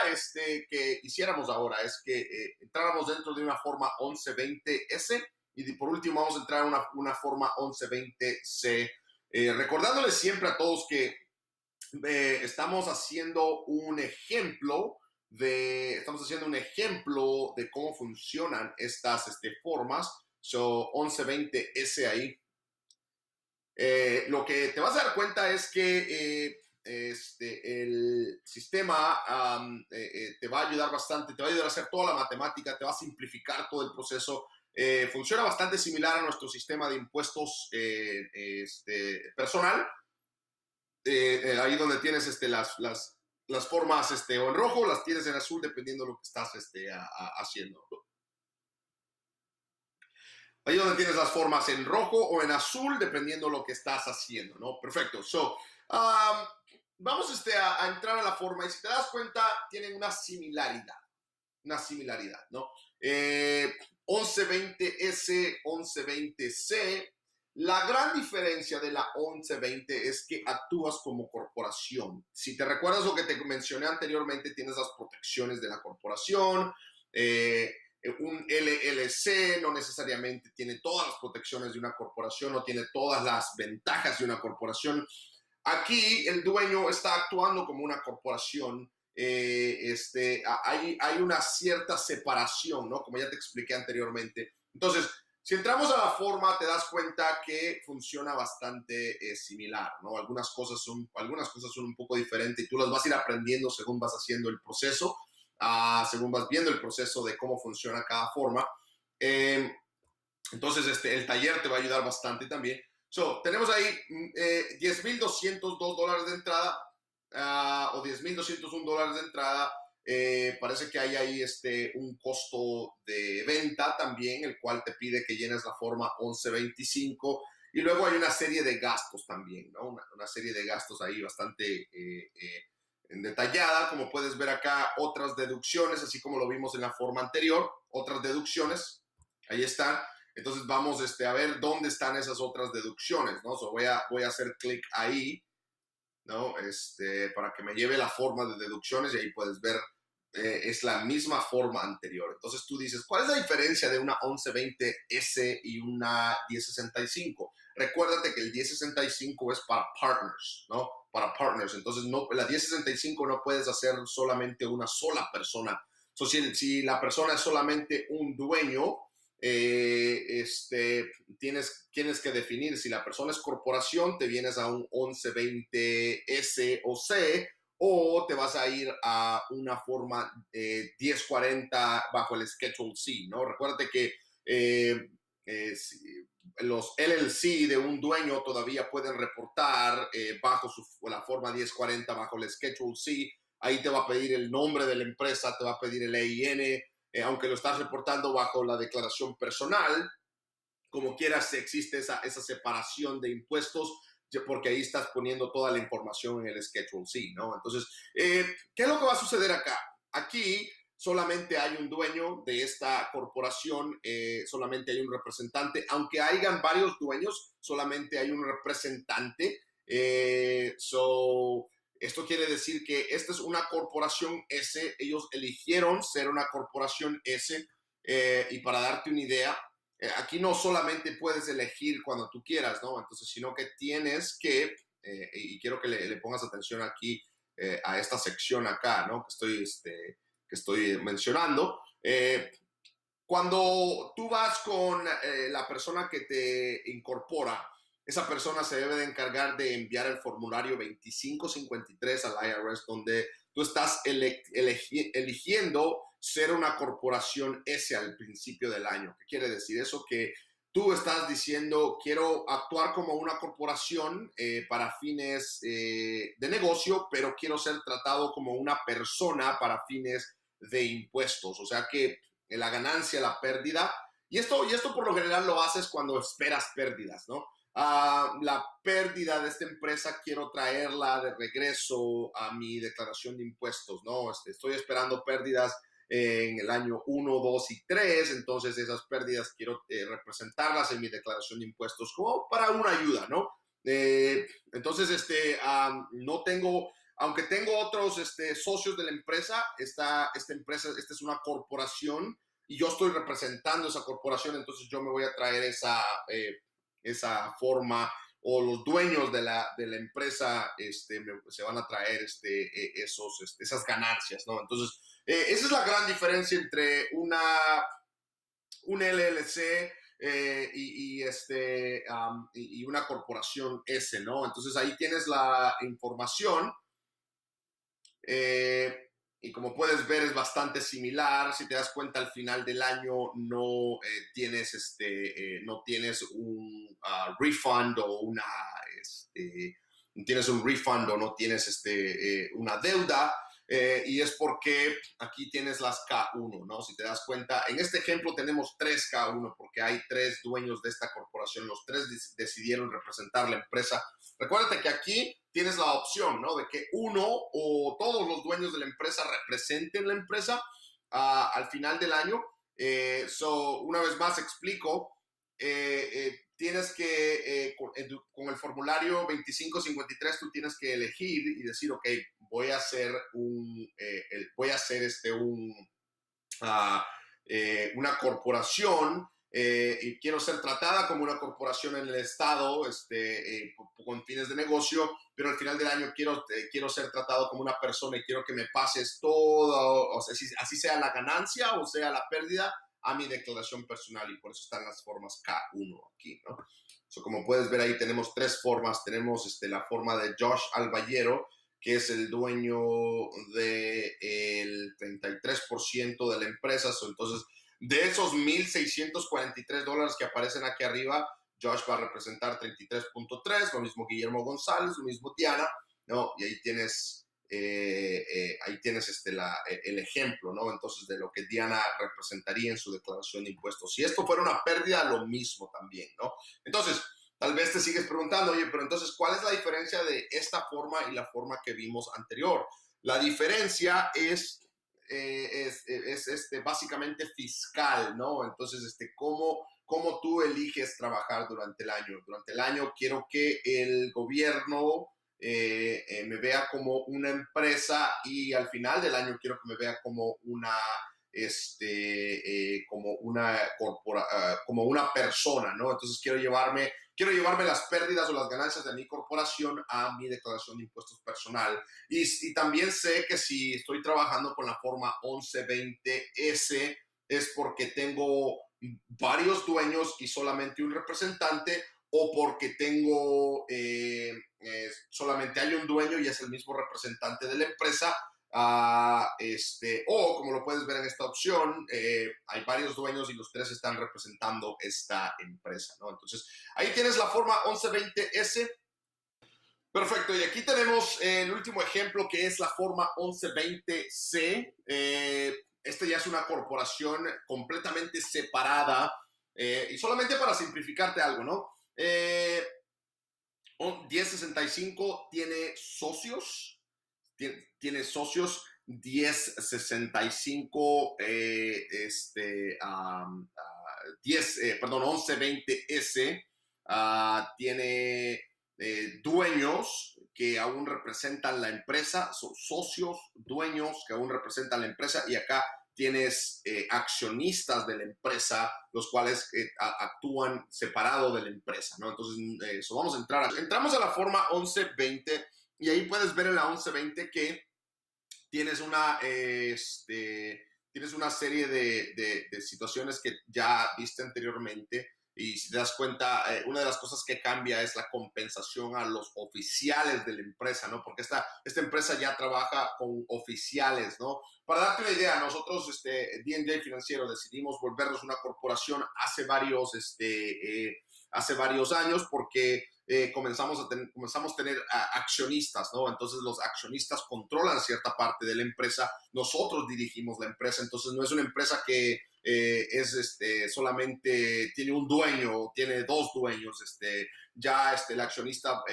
que hiciéramos ahora es que entráramos dentro de una forma 1120S y por último vamos a entrar a una forma 1120C, recordándoles siempre a todos que estamos haciendo un ejemplo de cómo funcionan estas formas. 1120S ahí. Lo que te vas a dar cuenta es que el sistema te va a ayudar bastante, te va a ayudar a hacer toda la matemática, te va a simplificar todo el proceso. Funciona bastante similar a nuestro sistema de impuestos personal. ahí donde tienes las formas o en rojo, las tienes en azul dependiendo de lo que estás haciendo. Ahí donde tienes las formas en rojo o en azul dependiendo de lo que estás haciendo, ¿no? Perfecto. Vamos a entrar a la forma y si te das cuenta tienen una similaridad, ¿no? 1120S, 1120C. La gran diferencia de la 1120 es que actúas como corporación. Si te recuerdas lo que te mencioné anteriormente, tienes las protecciones de la corporación. Un LLC no necesariamente tiene todas las protecciones de una corporación, no tiene todas las ventajas de una corporación. Aquí el dueño está actuando como una corporación. Hay una cierta separación, ¿no? Como ya te expliqué anteriormente. Entonces, si entramos a la forma, te das cuenta que funciona bastante similar, ¿no? Algunas cosas son un poco diferentes y tú las vas a ir aprendiendo según vas haciendo el proceso, según vas viendo el proceso de cómo funciona cada forma. Entonces, el taller te va a ayudar bastante también. Tenemos ahí $10,202 de entrada o $10,201 de entrada. Parece que hay ahí un costo de venta también, el cual te pide que llenes la forma 1125. Y luego hay una serie de gastos también, ¿no? Una serie de gastos ahí bastante detallada. Como puedes ver acá, otras deducciones, así como lo vimos en la forma anterior, otras deducciones. Ahí están. Entonces vamos a ver dónde están esas otras deducciones, ¿no? Voy a hacer clic ahí, ¿no? Para que me lleve la forma de deducciones y ahí puedes ver, es la misma forma anterior. Entonces tú dices, ¿cuál es la diferencia de una 1120S y una 1065? Recuérdate que el 1065 es para partners, ¿no? Para partners. Entonces la 1065 no puedes hacer solamente una sola persona. Si la persona es solamente un dueño, tienes que definir si la persona es corporación, te vienes a un 1120S o C, o te vas a ir a una forma 1040 bajo el Schedule C, ¿no? Recuérdate que los LLC de un dueño todavía pueden reportar bajo la forma 1040 bajo el Schedule C. Ahí te va a pedir el nombre de la empresa, te va a pedir el EIN, aunque lo estás reportando bajo la declaración personal. Como quieras, existe esa separación de impuestos, porque ahí estás poniendo toda la información en el Schedule C, ¿no? Entonces, ¿qué es lo que va a suceder acá? Aquí solamente hay un dueño de esta corporación, solamente hay un representante. Aunque hayan varios dueños, solamente hay un representante. Esto quiere decir que esta es una corporación S. Ellos eligieron ser una corporación S. Y para darte una idea, aquí no solamente puedes elegir cuando tú quieras, ¿no? Entonces, sino que tienes que, y quiero que le pongas atención aquí a esta sección acá, ¿no? Que estoy mencionando. Cuando tú vas con la persona que te incorpora, esa persona se debe de encargar de enviar el formulario 2553 al IRS, donde tú estás eligiendo ser una corporación S al principio del año. ¿Qué quiere decir eso? Que tú estás diciendo, quiero actuar como una corporación para fines de negocio, pero quiero ser tratado como una persona para fines de impuestos. O sea que la ganancia, la pérdida, y esto por lo general lo haces cuando esperas pérdidas, ¿no? La pérdida de esta empresa quiero traerla de regreso a mi declaración de impuestos, ¿no? Estoy esperando pérdidas en el año 1, 2 y 3, entonces esas pérdidas quiero representarlas en mi declaración de impuestos como para una ayuda, ¿no? Entonces, no tengo, aunque tengo otros socios de la empresa, esta es una corporación y yo estoy representando esa corporación, entonces yo me voy a traer esa forma, o los dueños de la empresa se van a traer esas ganancias, ¿no? Entonces, esa es la gran diferencia entre un LLC y una corporación S, ¿no? Entonces ahí tienes la información y como puedes ver es bastante similar. Si te das cuenta, al final del año no tienes un refund o tienes un refund o no tienes una deuda. Y es porque aquí tienes las K1, ¿no? Si te das cuenta, en este ejemplo tenemos 3 K1 porque hay 3 dueños de esta corporación, los 3 decidieron representar la empresa. Recuérdate que aquí tienes la opción, ¿no? De que uno o todos los dueños de la empresa representen la empresa al final del año. Una vez más explico, tienes que, con el formulario 2553, tú tienes que elegir y decir, ok, voy a hacer una corporación y quiero ser tratada como una corporación en el estado con fines de negocio, pero al final del año quiero ser tratado como una persona y quiero que me pases todo, o sea, así sea la ganancia o sea la pérdida, a mi declaración personal, y por eso están las formas K1 aquí, ¿no? So, como puedes ver ahí tenemos 3 formas. Tenemos la forma de Josh Alballero, que es el dueño del 33% de la empresa. So, entonces, de esos $1,643 que aparecen aquí arriba, Josh va a representar 33.3, lo mismo Guillermo González, lo mismo Diana, ¿no? Y ahí tienes el ejemplo, ¿no? Entonces, de lo que Diana representaría en su declaración de impuestos. Si esto fuera una pérdida, lo mismo también, ¿no? Entonces, tal vez te sigues preguntando, oye, pero entonces, ¿cuál es la diferencia de esta forma y la forma que vimos anterior? La diferencia es básicamente fiscal, ¿no? Entonces, ¿cómo tú eliges trabajar durante el año? Durante el año quiero que el gobierno me vea como una empresa, y al final del año quiero que me vea como como una persona, ¿no? Entonces quiero llevarme las pérdidas o las ganancias de mi corporación a mi declaración de impuestos personal. Y también sé que si estoy trabajando con la forma 1120S es porque tengo varios dueños y solamente un representante, o porque solamente hay un dueño y es el mismo representante de la empresa, o como lo puedes ver en esta opción, hay varios dueños y los 3 están representando esta empresa, ¿no? Entonces, ahí tienes la forma 1120S. Perfecto, y aquí tenemos el último ejemplo, que es la forma 1120C. Esta ya es una corporación completamente separada, y solamente para simplificarte algo, ¿no? 1065 tiene socios, 1065, 1120S tiene dueños que aún representan la empresa, son socios, dueños que aún representan la empresa, y acá tienes accionistas de la empresa, los cuales actúan separado de la empresa, ¿no? Entonces, vamos a entramos a la forma 1120, y ahí puedes ver en la 1120 que tienes una serie de situaciones que ya viste anteriormente. Y si te das cuenta, una de las cosas que cambia es la compensación a los oficiales de la empresa, ¿no? Porque esta empresa ya trabaja con oficiales, ¿no? Para darte una idea, nosotros, D&J Financiero, decidimos volvernos una corporación hace varios años, porque comenzamos a tener accionistas, ¿no? Entonces los accionistas controlan cierta parte de la empresa, nosotros dirigimos la empresa, entonces no es una empresa que solamente tiene un dueño, tiene 2 dueños, ya el accionista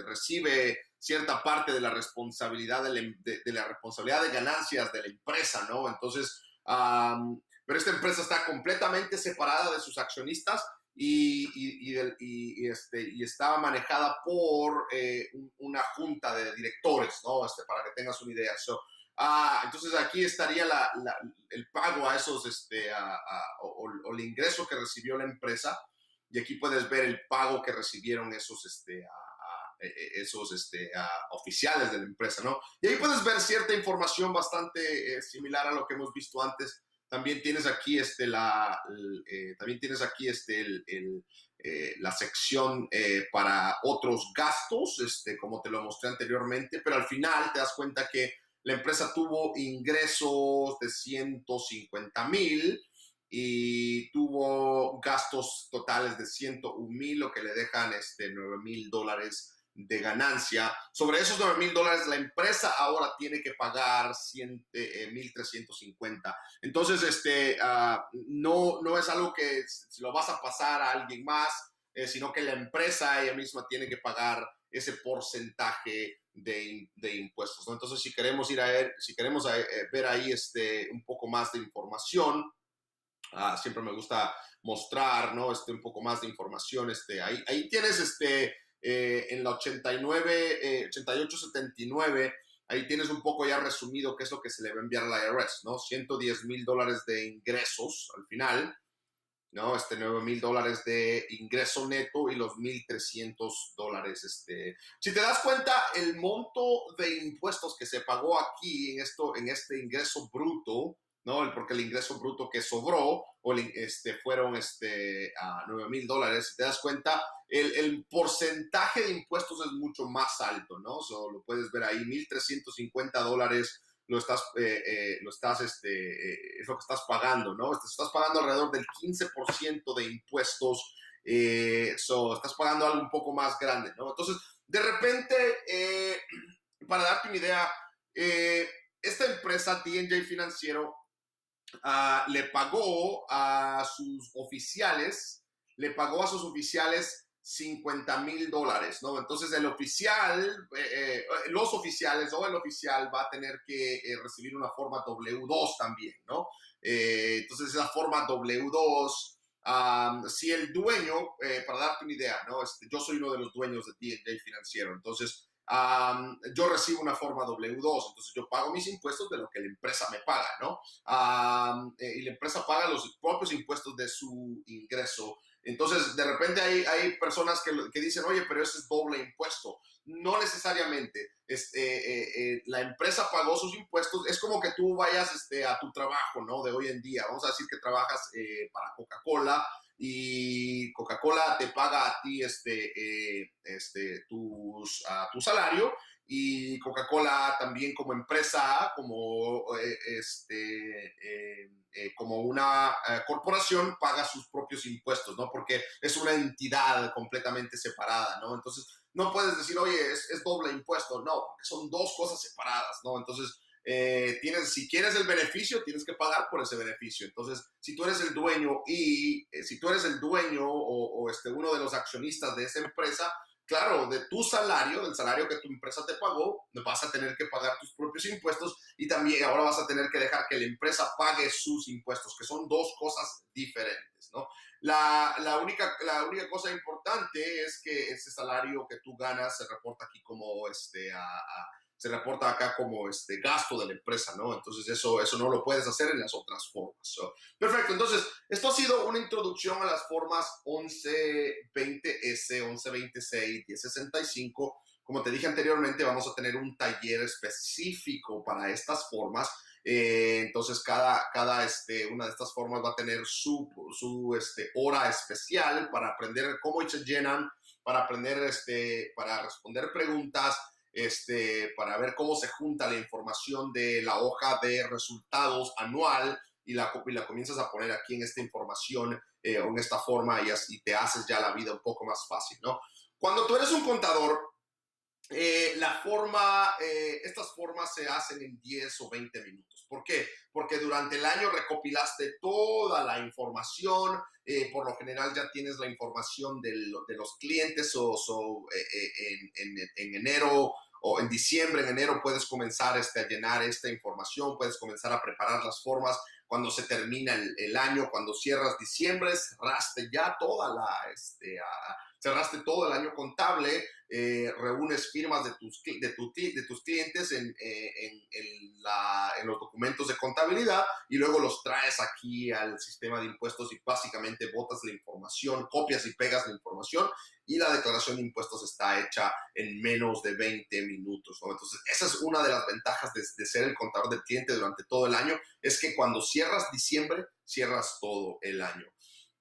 recibe cierta parte de la responsabilidad de la responsabilidad de ganancias de la empresa, ¿no? Entonces, pero esta empresa está completamente separada de sus accionistas, y estaba manejada por una junta de directores, ¿no? Para que tengas una idea. Entonces aquí estaría el pago a esos, o el ingreso que recibió la empresa, y aquí puedes ver el pago que recibieron esos oficiales de la empresa, ¿no? Y ahí puedes ver cierta información bastante similar a lo que hemos visto antes. También tienes aquí la sección para otros gastos, como te lo mostré anteriormente, pero al final te das cuenta que la empresa tuvo ingresos de 150,000 y tuvo gastos totales de 101,000, lo que le dejan $9,000 de ganancia. Sobre esos $9,000, la empresa ahora tiene que pagar 1,350. Entonces, no es algo que se lo vas a pasar a alguien más, sino que la empresa ella misma tiene que pagar ese porcentaje de impuestos, ¿no? Entonces, si queremos ver ahí un poco más de información, siempre me gusta mostrar, ¿no? Un poco más de información. Ahí tienes en la 8879, ahí tienes un poco ya resumido qué es lo que se le va a enviar a la IRS, ¿no? $110,000 de ingresos al final, ¿no? $9,000 de ingreso neto y los $1,300. Si te das cuenta, el monto de impuestos que se pagó aquí en este ingreso bruto, ¿no? Porque el ingreso bruto que sobró fueron $9,000. Si te das cuenta, el porcentaje de impuestos es mucho más alto, ¿no? Lo puedes ver ahí, $1,350 es lo que estás pagando, ¿no? Estás pagando alrededor del 15% de impuestos, estás pagando algo un poco más grande, ¿no? Entonces, de repente, para darte una idea, esta empresa, D&J Financiero, le pagó a sus oficiales $50,000, ¿no? Entonces el oficial va a tener que recibir una forma W2 también, ¿no? Entonces esa forma W2, si el dueño, para darte una idea, ¿no? Yo soy uno de los dueños de D&J Financiero, entonces yo recibo una forma W2, entonces yo pago mis impuestos de lo que la empresa me paga, ¿no? Y la empresa paga los propios impuestos de su ingreso. Entonces, de repente hay personas que dicen, oye, pero ese es doble impuesto. No necesariamente. La empresa pagó sus impuestos. Es como que tú vayas a tu trabajo, ¿no? De hoy en día. Vamos a decir que trabajas para Coca-Cola y Coca-Cola te paga a ti tu salario, y Coca-Cola también como empresa, como una corporación, paga sus propios impuestos, ¿no? Porque es una entidad completamente separada, ¿no? Entonces, no puedes decir, oye, es doble impuesto, no, porque son dos cosas separadas, ¿no? Entonces, si quieres el beneficio, tienes que pagar por ese beneficio. Entonces, si tú eres el dueño o uno de los accionistas de esa empresa, claro, de tu salario, del salario que tu empresa te pagó, vas a tener que pagar tus propios impuestos, y también ahora vas a tener que dejar que la empresa pague sus impuestos, que son dos cosas diferentes, ¿no? La única cosa importante es que ese salario que tú ganas se reporta aquí como se reporta acá como gasto de la empresa, ¿no? Entonces eso no lo puedes hacer en las otras formas. Perfecto, entonces esto ha sido una introducción a las formas 1120S, 1126, 1065. Como te dije anteriormente, vamos a tener un taller específico para estas formas. Entonces cada una de estas formas va a tener su hora especial para aprender cómo se llenan, para aprender para responder preguntas, para ver cómo se junta la información de la hoja de resultados anual, y la comienzas a poner aquí en esta información o en esta forma, y así te haces ya la vida un poco más fácil, ¿no? Cuando tú eres un contador, estas formas se hacen en 10 o 20 minutos. ¿Por qué? Porque durante el año recopilaste toda la información. Por lo general ya tienes la información de los clientes, en enero o en diciembre. En enero puedes comenzar a llenar esta información, puedes comenzar a preparar las formas. Cuando se termina el año, cuando cierras diciembre, cerraste ya cerraste todo el año contable. Reúnes firmas de tus clientes en los documentos de contabilidad, y luego los traes aquí al sistema de impuestos, y básicamente botas la información, copias y pegas la información, y la declaración de impuestos está hecha en menos de 20 minutos, ¿no? Entonces, esa es una de las ventajas de ser el contador del cliente durante todo el año, es que cuando cierras diciembre, cierras todo el año.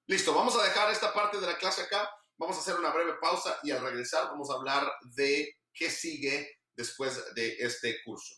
Listo, vamos a dejar esta parte de la clase acá. Vamos a hacer una breve pausa, y al regresar vamos a hablar de qué sigue después de este curso.